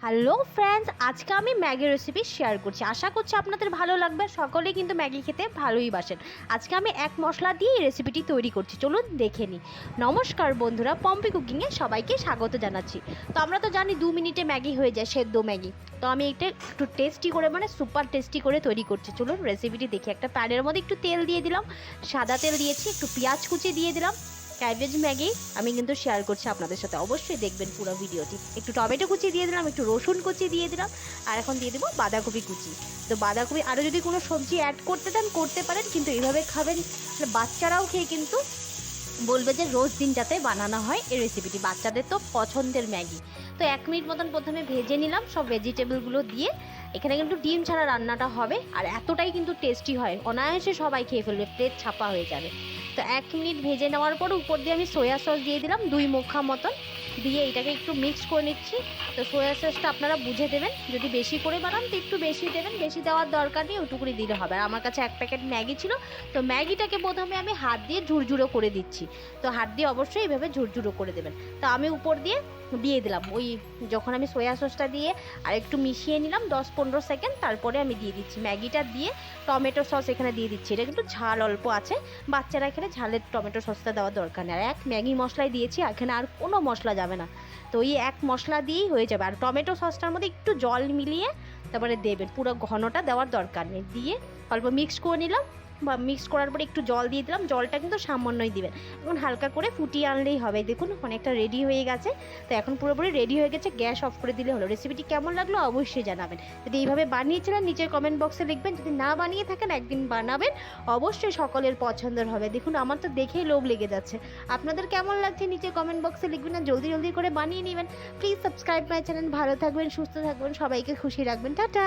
Hello friends, আজকে আমি Maggi recipe share করছি। আশা করছি আপনাদের ভালো লাগবে। সকলেই কিন্তু ম্যাগি খেতে ভালোই বাসেন। আজকে আমি এক মশলা দিয়ে এই রেসিপিটি তৈরি করছি, চলুন দেখে নিই। নমস্কার বন্ধুরা, পম্পি কুকিংয়ে সবাইকে স্বাগত জানাচ্ছি। তো আমরা তো জানি 2 মিনিটে ম্যাগি হয়ে যায়, সেদ্ধ ম্যাগি। তো আমি এটা একটু টেস্টি করে, মানে সুপার টেস্টি করে তৈরি করছি। চলুন রেসিপিটি দেখি। একটা প্যানের মধ্যে একটু তেল দিয়ে দিলাম, সাদা তেল দিয়েছি, একটু পেঁয়াজ কুচি দিয়ে দিলাম। ক্যাবেজ ম্যাগি আমি কিন্তু শেয়ার করছি আপনাদের সাথে, অবশ্যই দেখবেন পুরো ভিডিওটি। একটু টমেটো কুচি দিয়ে দিলাম, একটু রসুন কুচি দিয়ে দিলাম, আর এখন দিয়ে দেবো বাঁধাকপি কুচি। তো বাঁধাকপি আরও যদি কোনো সবজি অ্যাড করতে দেন করতে পারেন, কিন্তু এইভাবে খাবেন বাচ্চারাও খেয়ে কিন্তু বলবে যে রোজ দিন যাতে বানানো হয় এই রেসিপিটি। বাচ্চাদের তো পছন্দের ম্যাগি। তো 1 মিনিট মতন প্রথমে ভেজে নিলাম সব ভেজিটেবলগুলো দিয়ে। এখানে কিন্তু ডিম ছাড়া রান্নাটা হবে, আর এতটাই কিন্তু টেস্টি হয়, অনায়াসে সবাই খেয়ে ফেলবে, প্লেট ছাপা হয়ে যাবে। তো 1 মিনিট ভেজে নেওয়ার পর উপর দিয়ে আমি সয়া সস দিয়ে দিলাম 2 মুখা মতন, দিয়ে এটাকে একটু মিক্স করে নিচ্ছি। তো সয়া সসটা আপনারা বুঝে দেবেন, যদি বেশি করে বানান তো একটু বেশি দেবেন, বেশি দেওয়ার দরকার নেই, ওটুকুনি দিলে হবে। আর আমার কাছে 1 প্যাকেট ম্যাগি ছিল, তো ম্যাগিটাকে প্রথমে আমি হাত দিয়ে ঝুরঝুরো করে দিচ্ছি। তো হাত দিয়ে অবশ্যই এইভাবে ঝুরঝুরো করে দেবেন। তো আমি উপর দিয়ে দিলাম ওই, যখন আমি সয়া সসটা দিয়ে আর একটু মিশিয়ে নিলাম 10-15 সেকেন্ড, তারপরে আমি দিয়ে দিচ্ছি ম্যাগিটা দিয়ে টমেটো সস এখানে দিয়ে দিচ্ছি। এটা কিন্তু ঝাল অল্প আছে, বাচ্চারা এখানে ঝালের টমেটো সসটা দেওয়ার দরকার নেই। আর 1 ম্যাগি মশলাই দিয়েছি, এখানে আর কোনো মশলা যাবে না। তো এই 1 মশলা দিয়েই হয়ে যাবে। আর টমেটো সসটার মধ্যে একটু জল মিলিয়ে তারপরে দেবেন, পুরো ঘনটা দেওয়ার দরকার নেই। দিয়ে অল্প মিক্স করে নিলাম, বা মিক্স করার পরে একটু জল দিয়ে দিলাম, জলটা কিন্তু সামান্যই দিবেন। এখন হালকা করে ফুটিয়ে আনলেই হবে। দেখুন অনেকটা রেডি হয়ে গেছে। তো এখন পুরোপুরি রেডি হয়ে গেছে, গ্যাস অফ করে দিলে হলো। রেসিপিটি কেমন লাগলো অবশ্যই জানাবেন। যদি এইভাবে বানিয়েছিলেন নিচের কমেন্ট বক্সে লিখবেন, যদি না বানিয়ে থাকেন একদিন বানাবেন, অবশ্যই সকলের পছন্দের হবে। দেখুন আমার তো দেখেই লোভ লেগে যাচ্ছে। আপনাদের কেমন লাগছে নিচে কমেন্ট বক্সে লিখবেন, আর জলদি জলদি করে বানিয়ে নেবেন। Please subscribe my channel. ভালো থাকবেন, সুস্থ থাকবেন, সবাইকে খুশি রাখবেন। টাটা।